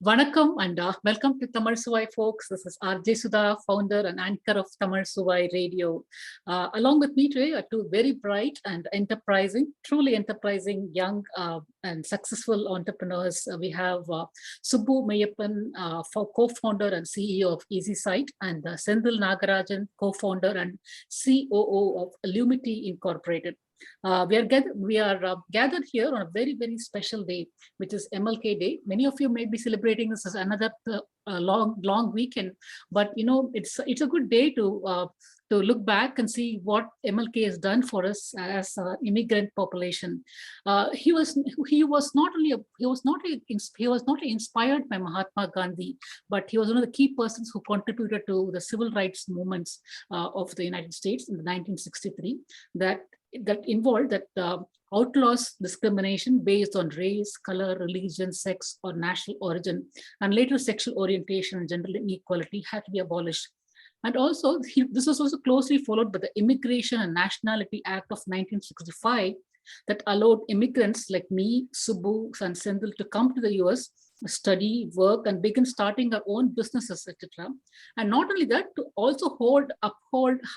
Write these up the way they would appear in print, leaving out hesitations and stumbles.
Vanakkam and welcome to Suvai, folks. This is RJ Sudha, founder and anchor of Suvai Radio. Along with me today are two very bright and enterprising, truly enterprising young and successful entrepreneurs. We have Subbu Meyyappan, co-founder and CEO of ECSite, and Senthil Nagarajan, co-founder and COO of Lumity Incorporated. We are gathered here on a very, very special day, which is MLK Day. Many of you may be celebrating this as another long weekend, but you know it's a good day to look back and see what MLK has done for us as an immigrant population. He was not only inspired by Mahatma Gandhi, but he was one of the key persons who contributed to the civil rights movements of the United States in 1963. That involved outlaws discrimination based on race, color, religion, sex, or national origin, and later sexual orientation and gender inequality had to be abolished. And also, this was also closely followed by the Immigration and Nationality Act of 1965 that allowed immigrants like me, Subbu, and Senthil to come to the US, study, work, and begin starting our own businesses, etc. And not only that, to also uphold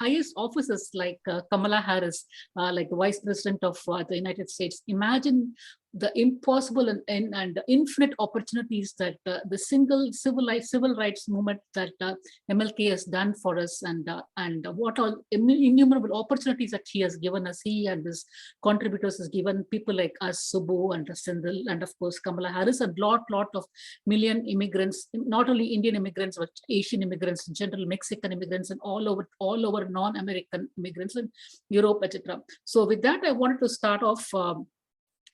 highest offices like Kamala Harris, like the Vice President of the United States. Imagine the impossible and infinite opportunities that the single civil rights movement that MLK has done for us, and what all innumerable opportunities that he has given us. He and his contributors has given people like us, Subbu and Senthil, and of course Kamala Harris, and lot of million immigrants, not only Indian immigrants but Asian immigrants in general, Mexican immigrants, and all over non-American immigrants in Europe, etc. So with that, I wanted to start off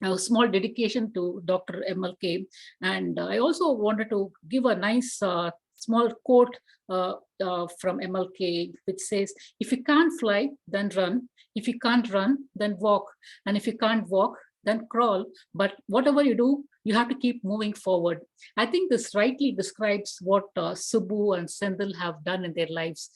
a small dedication to Dr. MLK. And I also wanted to give a nice small quote from MLK, which says, if you can't fly, then run. If you can't run, then walk. And if you can't walk, then crawl. But whatever you do, you have to keep moving forward. I think this rightly describes what Subbu and Senthil have done in their lives.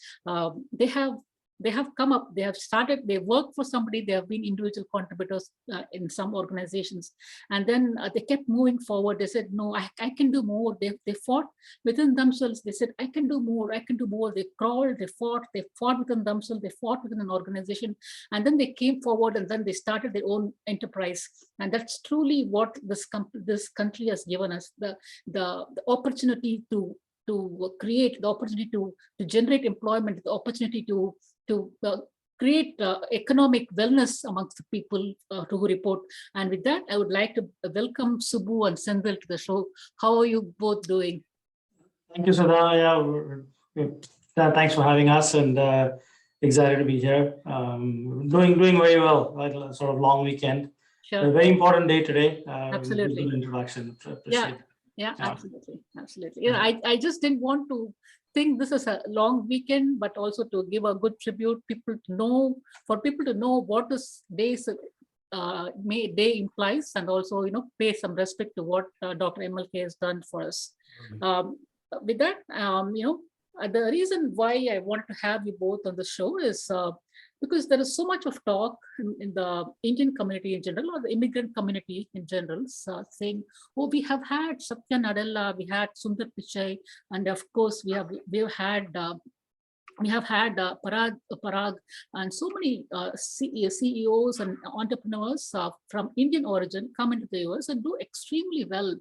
They have come up, they have started, they work for somebody, they have been individual contributors in some organizations. And then they kept moving forward. They said, no, I can do more. They fought within themselves. They said, I can do more, I can do more. They crawled, they fought within themselves, they fought within an organization. And then they came forward and then they started their own enterprise. And that's truly what this country has given us, the opportunity to create, the opportunity to generate employment, the opportunity to create economic wellness amongst the people who report. And with that, I would like to welcome Subbu and Senthil to the show. How are you both doing? Thank you, Sudha. Yeah, thanks for having us, and excited to be here. Doing very well. Right? Sort of long weekend. Sure. A very important day today. Absolutely. Good introduction. Yeah, absolutely. Yeah, I just didn't want to think this is a long weekend, but also to give a good tribute, for people to know what this day implies, and also pay some respect to what Dr. MLK has done for us. With that, the reason why I wanted to have you both on the show is because there is so much of talk in the Indian community in general, or the immigrant community in general, saying, oh, we have had Satya Nadella, we had Sundar Pichai, and of course we have had Parag, and so many CEOs and entrepreneurs from Indian origin come into the US and do extremely well.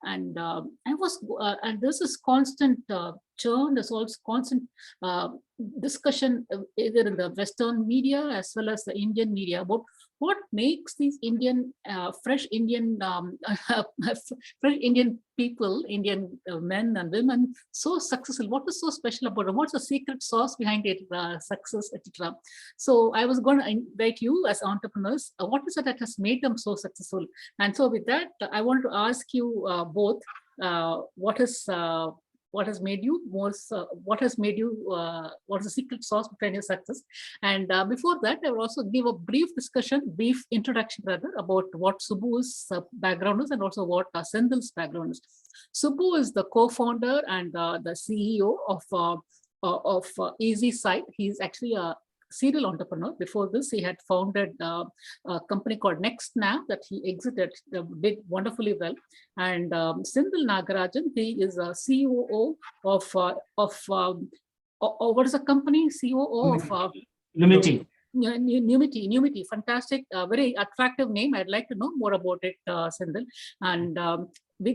And and this is constant churn. There's also constant discussion either in the Western media as well as the Indian media about what makes these fresh Indian people, Indian men and women so successful. What is so special about them? What's the secret sauce behind it, success, etc. So I was going to invite you as entrepreneurs. What is it that has made them so successful? And so with that, I want to ask you both, what has made you what's the secret sauce behind your success? And before that, I will also give a brief introduction about what Subbu's background is, and also what Senthil's background is. Subbu is the co-founder and the CEO of ECSite. He's actually a serial entrepreneur. Before this, he had founded a company called Next Now that he exited, did wonderfully well. And Senthil Nagarajan, he is a COO of what is the company? COO of Lumity. Lumity, fantastic, very attractive name. I'd like to know more about it, Senthil. And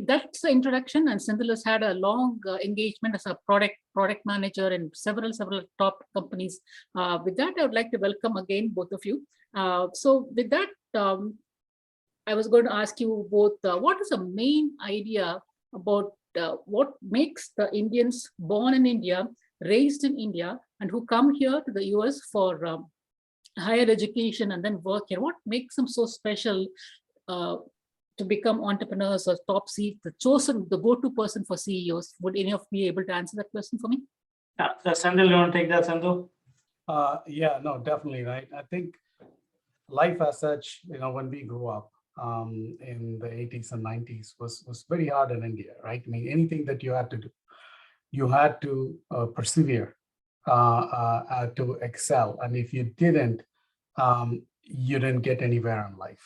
that's the introduction. And Senthil has had a long engagement as a product manager in several top companies. With that, I would like to welcome again both of you. So with that, I was going to ask you both, what is the main idea about what makes the Indians born in India, raised in India, and who come here to the US for higher education and then work here? What makes them so special to become entrepreneurs or top seat, the go-to person for CEOs? Would any of you be able to answer that question for me? Yeah, Senthil, you want to take that, Senthil? Yeah, no, definitely, right. I think life as such, when we grew up in the 80s and 90s was very hard in India, right? I mean, anything that you had to do, you had to persevere to excel. And if you didn't, you didn't get anywhere in life,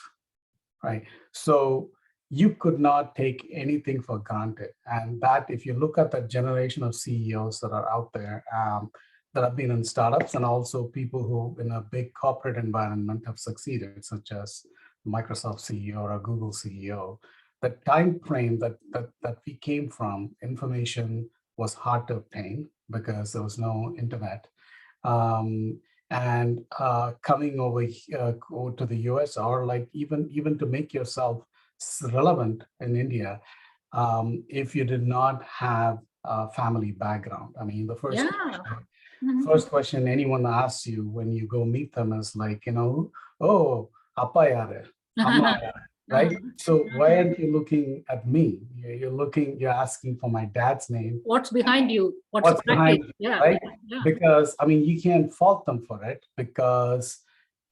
right? So you could not take anything for granted. And that, if you look at the generation of CEOs that are out there, that have been in startups, and also people who in a big corporate environment have succeeded, such as Microsoft CEO or a Google CEO, the time frame that we came from, information was hard to obtain because there was no internet. And coming over here, to the US, or like even to make yourself relevant in India, if you did not have a family background. I mean, the first question anyone asks you when you go meet them is like, oh, appa yaar hai, amma yaar hai, right? So why aren't you looking at me? You're asking for my dad's name. What's behind you? What's behind you, yeah, right? Yeah. Because, I mean, you can't fault them for it because,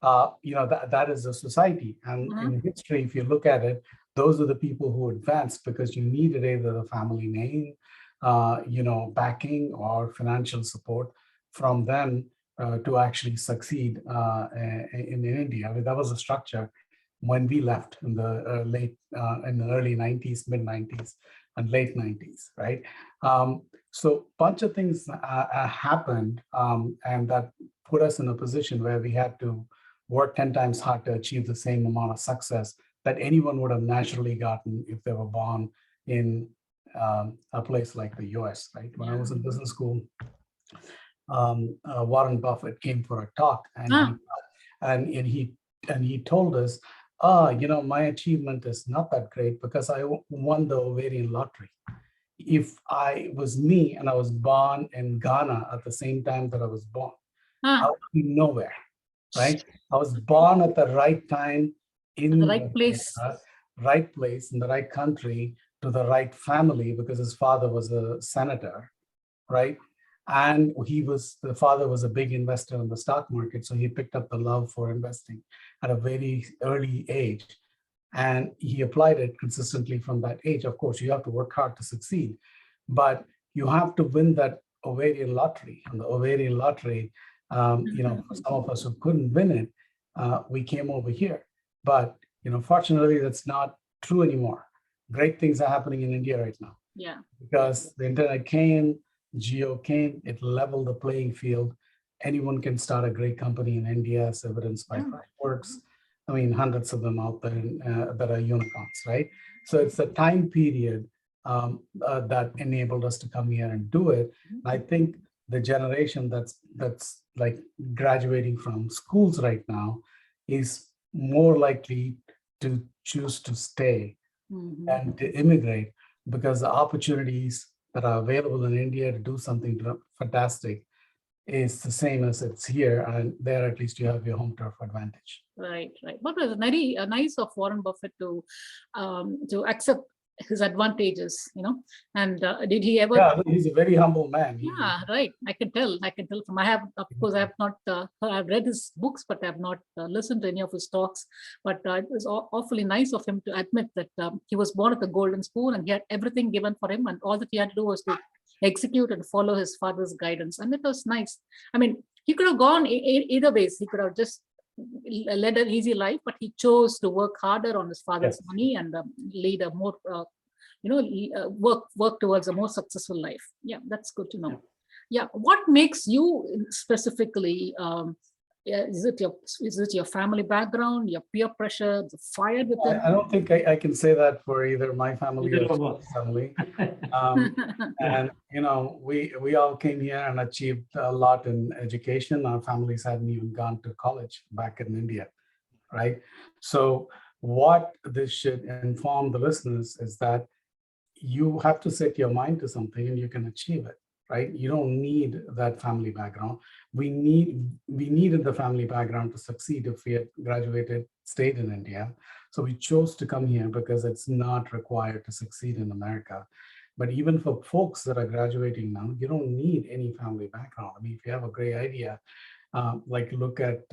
that is a society. And in history, if you look at it, those are the people who advanced because you needed either the family name, backing or financial support from them to actually succeed in India. I mean, that was the structure when we left in the early 90s, mid 90s, and late 90s, right? So bunch of things happened, and that put us in a position where we had to work 10 times hard to achieve the same amount of success that anyone would have naturally gotten if they were born in a place like the US, right? When I was in business school, Warren Buffett came for a talk, and he told us, my achievement is not that great because I won the ovarian lottery. If I was me and I was born in Ghana at the same time that I was born, I would be nowhere, right? I was born at the right time in the right place. Right place in the right country to the right family because his father was a senator, right? And the father was a big investor in the stock market. So he picked up the love for investing at a very early age. And he applied it consistently from that age. Of course, you have to work hard to succeed, but you have to win that ovarian lottery. And the ovarian lottery, for some of us who couldn't win it, we came over here. But, fortunately, that's not true anymore. Great things are happening in India right now. Yeah. Because the internet came, Geo came, it leveled the playing field. Anyone can start a great company in India, as evidenced by Fireworks. I mean, hundreds of them out there that are unicorns, right? So it's a time period that enabled us to come here and do it. I think the generation that's like graduating from schools right now is more likely to choose to stay and to immigrate because the opportunities that are available in India to do something fantastic is the same as it's here, and there at least you have your home turf advantage. Right. But it was very nice of Warren Buffett to accept his advantages, and did he ever? Yeah, he's a very humble man. Yeah, right. I can tell from, I have not, I've read his books, but I have not listened to any of his talks, but it was awfully nice of him to admit that he was born at the golden spoon and he had everything given for him, and all that he had to do was to execute and follow his father's guidance. And it was nice. I mean, he could have gone either ways. He could have just led an easy life, but he chose to work harder on his father's money and lead a more, work towards a more successful life. Yeah, that's good to know. Yeah, what makes you specifically? Is it your family background, your peer pressure, the fire within? I don't think I can say that for either my family or Subu's family. And we all came here and achieved a lot in education. Our families hadn't even gone to college back in India, right? So what this should inform the listeners is that you have to set your mind to something and you can achieve it. Right? You don't need that family background. We needed the family background to succeed if we had stayed in India. So we chose to come here because it's not required to succeed in America. But even for folks that are graduating now, you don't need any family background. I mean, if you have a great idea, like look at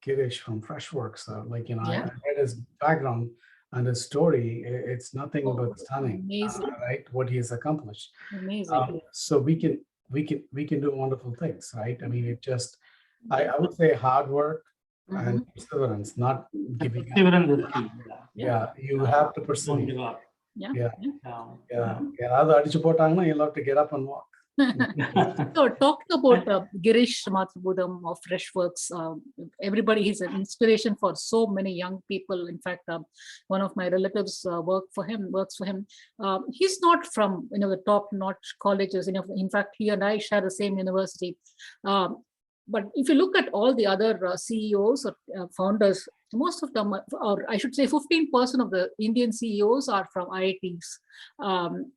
Girish from Freshworks, I read his background and his story, it's nothing but stunning, right? What he has accomplished. Amazing. So we can do wonderful things, right? I mean, it just, I would say hard work and perseverance, not giving up. You have to pursue. Yeah. You'll have to get up and walk. So talking about Girish Mathrubootham of Freshworks, everybody, he's an inspiration for so many young people. In fact, one of my relatives works for him. He's not from the top-notch colleges. In fact, he and I share the same university. But if you look at all the other CEOs or founders, most of them, or I should say 15% of the Indian CEOs are from IITs.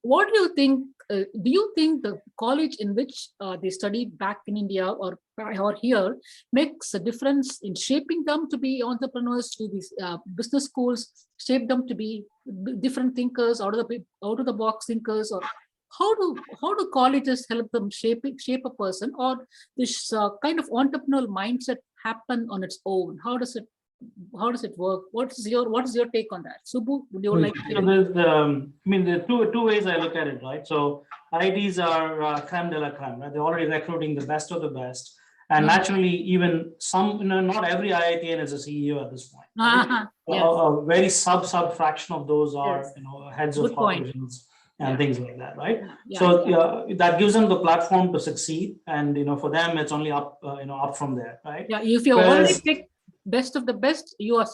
What do you think? Do you think the college in which they studied back in India or here makes a difference in shaping them to be entrepreneurs, to these business schools, shape them to be different thinkers, out of the box thinkers, or how do colleges help them shape a person, or this kind of entrepreneurial mindset happen on its own? How does it work? What is your take on that, Subbu? Would you like to? There are two ways I look at it, right? So IITs are creme de la creme, right? They're already recruiting the best of the best, and naturally, even some, not every IITian is a CEO at this point. Right? A very sub fraction of those are heads of corporations and things like that, right? So that gives them the platform to succeed, and for them it's only up, up from there, right? Yeah, if you already pick best of the best, you're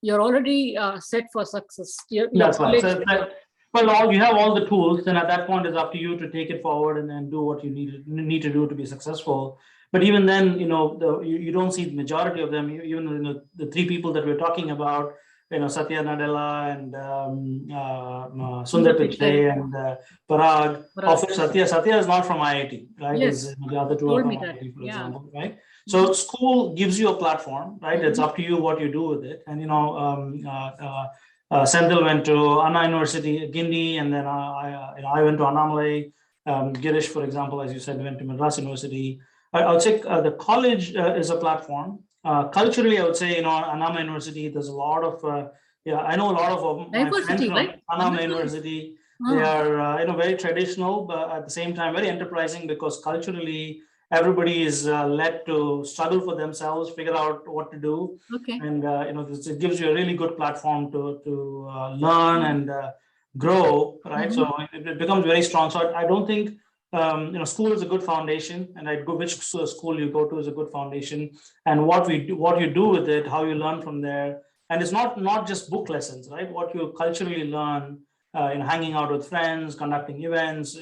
already set for success. That's right. Well, you have all the tools, then at that point it's up to you to take it forward and then do what you need to do to be successful. But even then, you don't see the majority of them. Even the three people that we're talking about, Satya Nadella and Sundar Pichai and Parag. Of which Satya is not from IIT, right? Yes. The other two are from IIT, for example, right? So school gives you a platform, right? It's up to you what you do with it. And Senthil went to Anna University, Guindy, and then I went to Annamalai. Girish, for example, as you said, went to Madras University. I would say the college is a platform. Culturally, I would say, Annama University, there's a lot of, I know a lot of my friends from Annama University. They are, very traditional, but at the same time, very enterprising, because culturally, everybody is led to struggle for themselves, figure out what to do. Okay. And, it gives you a really good platform to learn and grow, right? So it becomes very strong. So I don't think, school is a good foundation, and which school you go to is a good foundation, and what you do with it, how you learn from there. And it's not just book lessons, right? What you culturally learn, hanging out with friends, conducting events,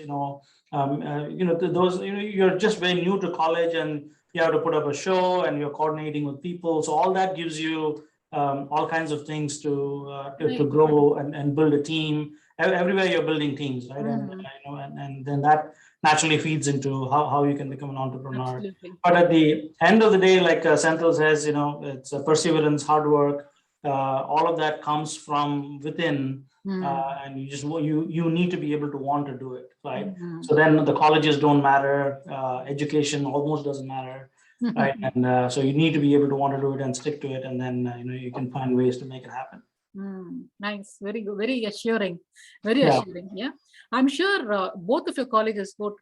those, you're just very new to college and you have to put up a show and you're coordinating with people. So all that gives you all kinds of things to grow and build a team. Everywhere you're building teams, right? And then that naturally feeds into how you can become an entrepreneur. Absolutely. But at the end of the day, like Senthil says, it's a perseverance, hard work. All of that comes from within, and you need to be able to want to do it, right? So then the colleges don't matter. Education almost doesn't matter, right? And so you need to be able to want to do it and stick to it, and then you can find ways to make it happen. Nice, very good, very assuring, very Yeah. assuring. Yeah, I'm sure both of your colleges, both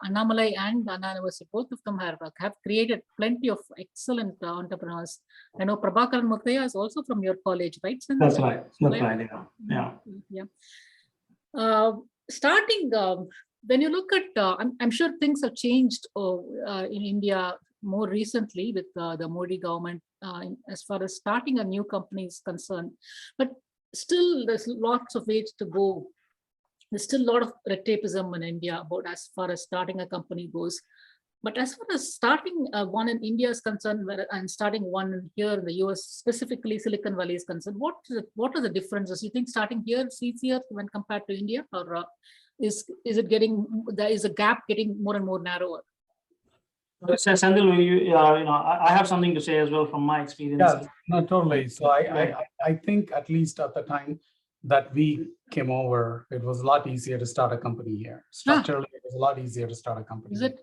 Annamalai and Anna University, both of them have created plenty of excellent entrepreneurs. I know Prabhakaran Muthaya is also from your college, right? That's right. That's right. Yeah. Starting when you look at, I'm sure things have changed in India more recently with the Modi government as far as starting a new company is concerned, but still there's lots of ways to go. There's still a lot of red tapeism in India about as far as starting a company goes. But as far as starting one in India is concerned, and starting one here in the US, specifically Silicon Valley is concerned, what are the differences? You think starting here is easier when compared to India, or is it getting, there is a gap getting more and more narrower? Senthil, I have something to say as well from my experience. Yeah, no, totally. So I think at least at the time that we came over, it was a lot easier to start a company here. Structurally, it was a lot easier to start a company. Is it?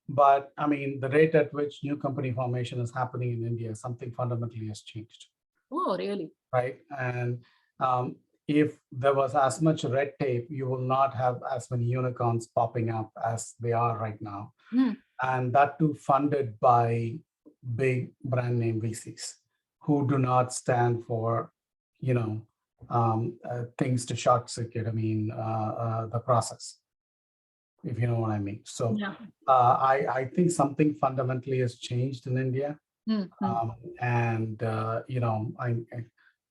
But I mean, the rate at which new company formation is happening in India, something fundamentally has changed. Oh, really? Right. And if there was as much red tape, you will not have as many unicorns popping up as they are right now. And that too funded by big brand name VCs who do not stand for, things to short circuit, the process, if you know what I mean. So Yeah. I think something fundamentally has changed in India.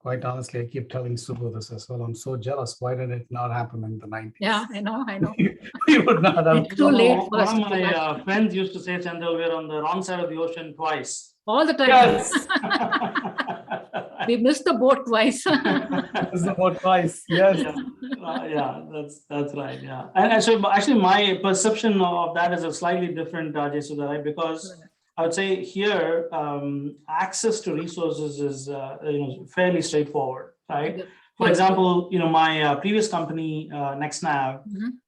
Quite honestly, I keep telling Subbu this as well. I'm so jealous. Why did it not happen in the 90s? Yeah, I know. We would not have. It's too late for us. One of my friends used to say, Senthil, we're on the wrong side of the ocean twice. All the time. Yes. We missed the boat twice. Missed the boat twice. Yes. Yeah, that's right. Yeah, and so actually, my perception of that is a slightly different, Sudha, right? Because I would say here, access to resources is fairly straightforward, right? For example, my previous company, NextNav,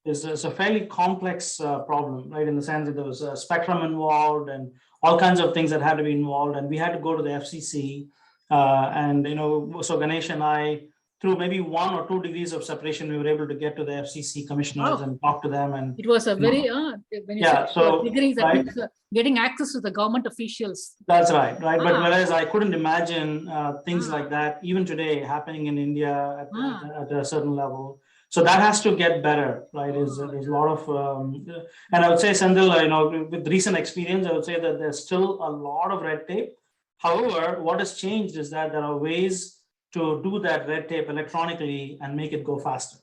is a fairly complex problem, right? In the sense that there was a spectrum involved and all kinds of things that had to be involved, and we had to go to the FCC, so Ganesh and I, through maybe 1 or 2 degrees of separation, we were able to get to the FCC commissioners and talk to them. And it was a very when you say degrees, that means getting access to the government officials. That's right. But whereas I couldn't imagine things like that even today happening in India at a certain level. So that has to get better, right? There's a lot of, and I would say, Senthil, with recent experience, I would say that there's still a lot of red tape. However, what has changed is that there are ways to do that red tape electronically and make it go faster.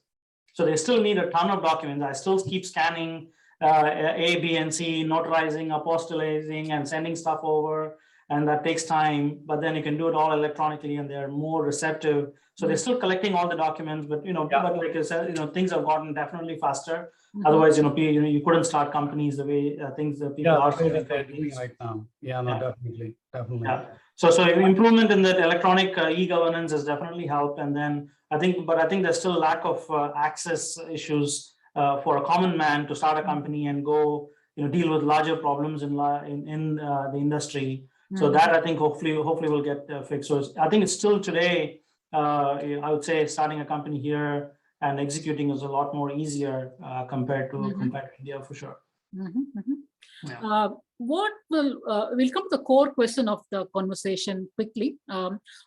So they still need a ton of documents. I still keep scanning A, B, and C, notarizing, apostillizing, and sending stuff over. And that takes time, but then you can do it all electronically and they're more receptive. So they're still collecting all the documents, but but like I said, things have gotten definitely faster. Otherwise, you couldn't start companies the way things that people are doing right now. Definitely. Yeah. So improvement in that electronic e-governance has definitely helped. And then I think there's still lack of access issues for a common man to start a company and go, deal with larger problems in the industry. So that I think hopefully will get fixed. So I think it's still today, I would say starting a company here and executing is a lot more easier compared to India for sure. What we'll come to the core question of the conversation quickly.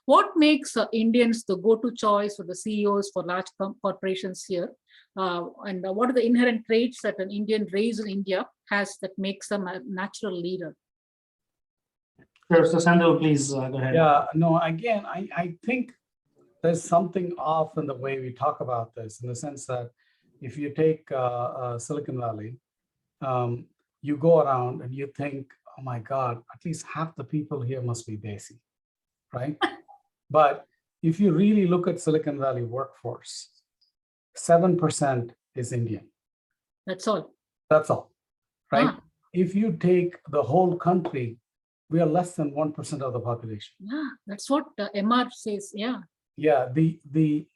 What makes Indians the go-to choice for the CEOs for large corporations here? And what are the inherent traits that an Indian raised in India has that makes them a natural leader? Sure, so Senthil, please go ahead. Yeah, no, again, I think there's something off in the way we talk about this, in the sense that if you take Silicon Valley, you go around and you think, oh my God, at least half the people here must be Desi, right? But if you really look at Silicon Valley workforce, 7% is Indian. That's all. That's all, right? If you take the whole country, we are less than 1% of the population. Yeah, that's what MR says. Yeah. Yeah. The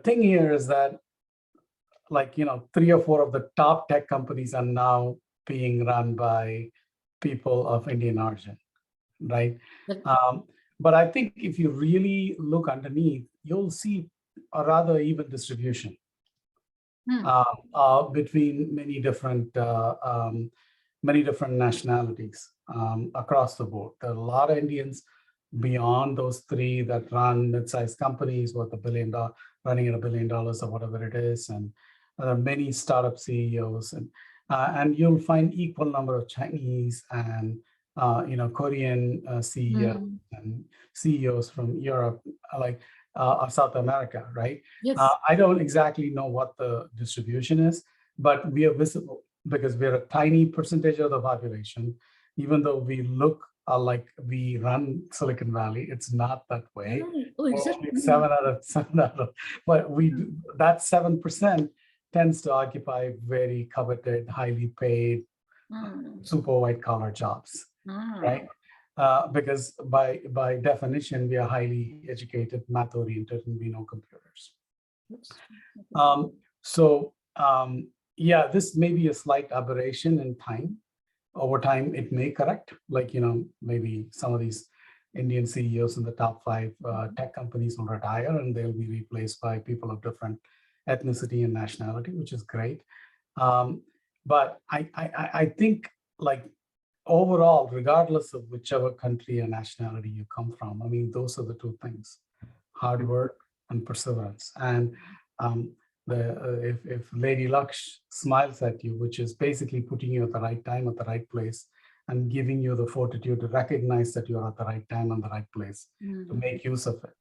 thing here is that, 3 or 4 of the top tech companies are now being run by people of Indian origin, right? But I think if you really look underneath, you'll see a rather even distribution between many different nationalities across the board. There are a lot of Indians beyond those three that run mid-sized companies worth running at $1 billion or whatever it is, and many startup CEOs, and you'll find equal number of Chinese and Korean CEOs and CEOs from Europe, South America, right? Yes. I don't exactly know what the distribution is, but we are visible because we're a tiny percentage of the population. Even though we look like we run Silicon Valley, it's not that way. Oh, is it? 7 out of, but that 7% tends to occupy very coveted, highly paid, super white collar jobs, right? Because by definition, we are highly educated, math oriented, and we know computers. Yeah, this may be a slight aberration in time. Over time, it may correct, maybe some of these Indian CEOs in the top 5 tech companies will retire and they'll be replaced by people of different ethnicity and nationality, which is great. But I think overall, regardless of whichever country or nationality you come from, I mean, those are the 2 things: hard work and perseverance. And if Lady Luck smiles at you, which is basically putting you at the right time at the right place and giving you the fortitude to recognize that you're at the right time and the right place to make use of it,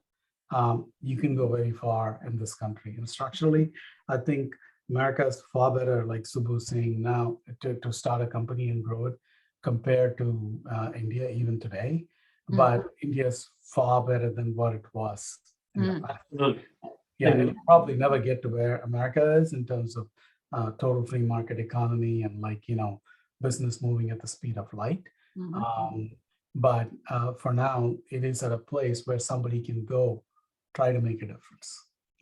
you can go very far in this country. And structurally, I think America is far better, like Subbu is saying now, to start a company and grow it compared to India even today. But India is far better than what it was in the past. Yeah, it'll probably never get to where America is in terms of total free market economy and business moving at the speed of light. But for now, it is at a place where somebody can go try to make a difference.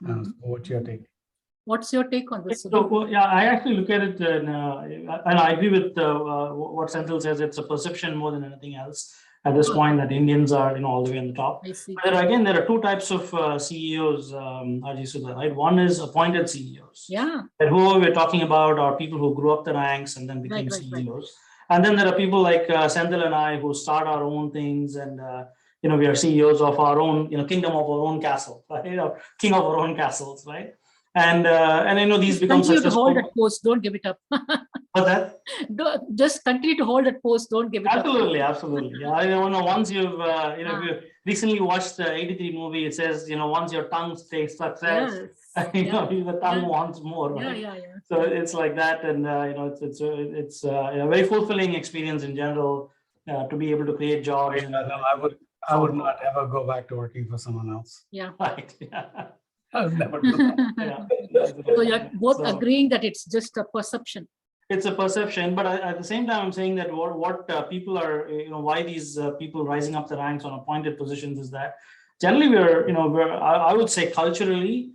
So what's your take? What's your take on this? So, yeah, I actually look at it, and I agree with what Senthil says. It's a perception more than anything else at this point that Indians are, all the way on the top. I see. But again, there are 2 types of CEOs, Sudha, right? One is appointed CEOs. Yeah. And who we're talking about are people who grew up the ranks and then became CEOs. Right. And then there are people like Senthil and I who start our own things, and we are CEOs of our own, kingdom of our own castle, right? King of our own castles, right? And these become continue successful. To hold that post, don't give it up. What's that? Just continue to hold that post, don't give it absolutely, up. Absolutely. Yeah, I don't know. Once you've you recently watched the 83 movie, it says once your tongue tastes success, the tongue wants more. Right? Yeah. So it's like that, and it's a very fulfilling experience in general to be able to create jobs. I would not ever go back to working for someone else. Yeah. Right. Yeah. I would never do that. So you're both agreeing that it's just a perception. It's a perception, but at the same time, I'm saying that what people are, why these people rising up the ranks on appointed positions is that generally I would say culturally,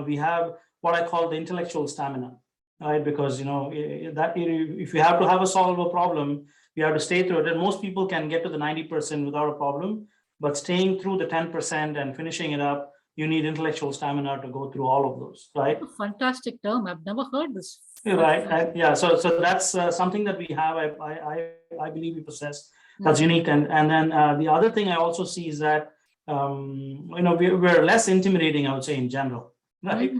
we have what I call the intellectual stamina, right? Because that if you have to solve a problem, you have to stay through it. And most people can get to the 90% without a problem, but staying through the 10% and finishing it up, you need intellectual stamina to go through all of those, right? A fantastic term. I've never heard this. Right. Yeah. So that's something that we have. I believe we possess. That's unique. And then the other thing I also see is that we're less intimidating, I would say, in general, right?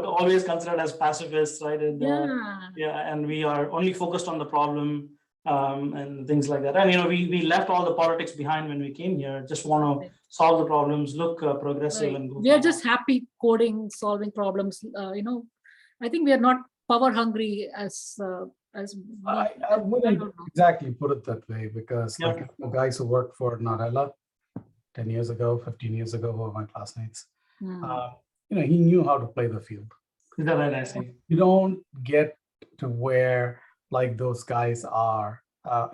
Always considered as pacifists, right? And and we are only focused on the problem and things like that. And we left all the politics behind when we came here. Just want to solve the problems, look progressive, and go. We are just happy coding, solving problems. I think we are not power hungry as. I wouldn't exactly put it that way, because like the guys who worked for Narela 10 years ago, 15 years ago, were my classmates. He knew how to play the field. Is that right? I see. You don't get to where like those guys are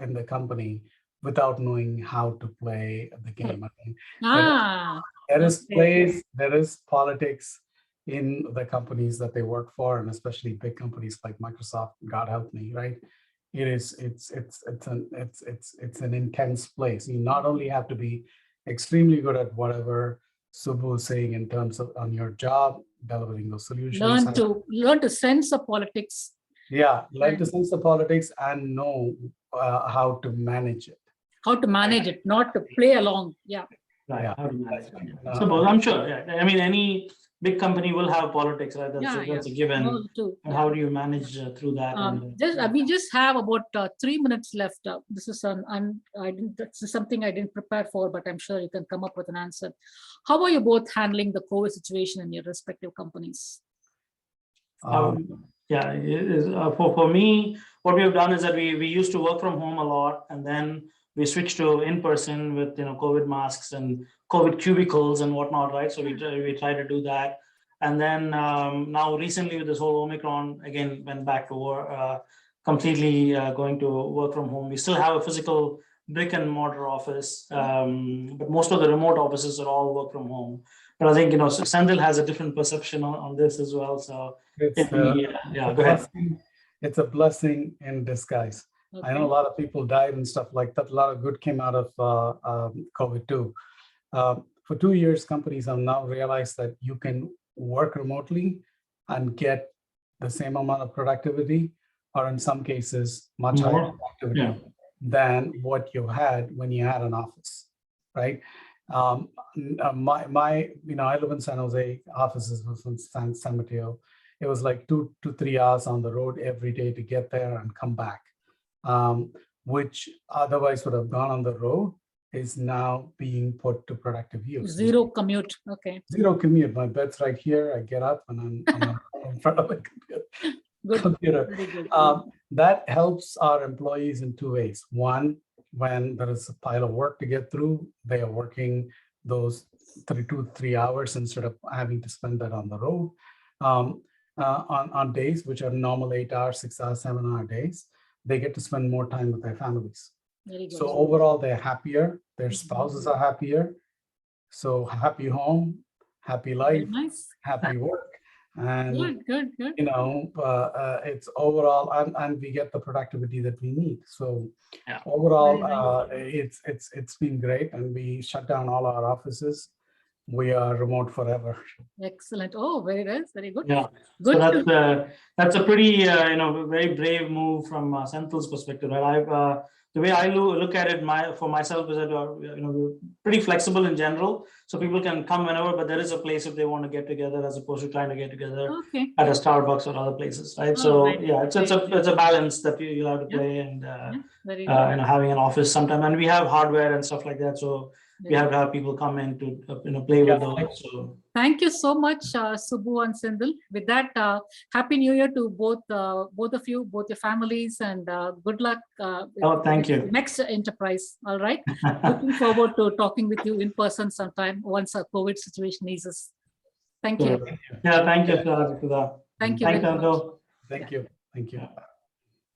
in the company without knowing how to play the game. I mean, there is politics in the companies that they work for, and especially big companies like Microsoft. God help me, right? It's an intense place. You not only have to be extremely good at whatever Subbu is saying in terms of on your job, delivering those solutions. Learn to sense the politics. Yeah, learn to sense the politics and know how to manage it. How to manage it, not to play along. Yeah. Right. Yeah. How to manage it. So I'm sure. Yeah. I mean, any big company will have politics, right? That's a given. No, too. And how do you manage through that? We just have about 3 minutes left. This is this is something I didn't prepare for, but I'm sure you can come up with an answer. How are you both handling the COVID situation in your respective companies? Yeah, for me, what we have done is that we used to work from home a lot, and then we switched to in-person with COVID masks and COVID cubicles and whatnot, right? So we try to do that, and then now recently with this whole Omicron, again went back to work, completely going to work from home. We still have a physical brick and mortar office, but most of the remote offices are all work from home. But I think Senthil has a different perception on this as well. So go ahead. It's a blessing in disguise. Okay. I know a lot of people died and stuff like that. A lot of good came out of COVID too. For 2 years, companies have now realized that you can work remotely and get the same amount of productivity, or in some cases, much higher productivity than what you had when you had an office, right? I live in San Jose. Offices was in San Mateo. It was like 2 to 3 hours on the road every day to get there and come back, which otherwise would have gone on the road is now being put to productive use. Zero commute. Okay. Zero commute. My bed's right here. I get up and I'm in front of a computer. Good. That helps our employees in 2 ways. One, when there is a pile of work to get through, they are working those 2 to 3 hours instead of having to spend that on the road. On days which are normal 8 hours, 6 hours, 7 hour days, they get to spend more time with their families. So overall, they're happier. Their spouses are happier. So happy home, happy life, happy work. And good. It's overall, and we get the productivity that we need. So overall, it's been great, and we shut down all our offices. We are remote forever. Excellent. Oh, very nice. Very good. Yeah. Good. So that's a pretty very brave move from Senthil's perspective. Right? The way I look at it for myself is that we're pretty flexible in general, so people can come whenever, but there is a place if they want to get together, as opposed to trying to get together at a Starbucks or other places, right? It's a balance that you have to play, and having an office sometime, and we have hardware and stuff like that, so we have to have people come in to play with those. So thank you so much, Subbu and Senthil. With that, Happy New Year to both of you, both your families, and good luck. Thank you. Next enterprise. All right. Looking forward to talking with you in person sometime once our COVID situation eases. Thank you. Yeah, thank you, Sudha. Thank you. Thank you. Thank you.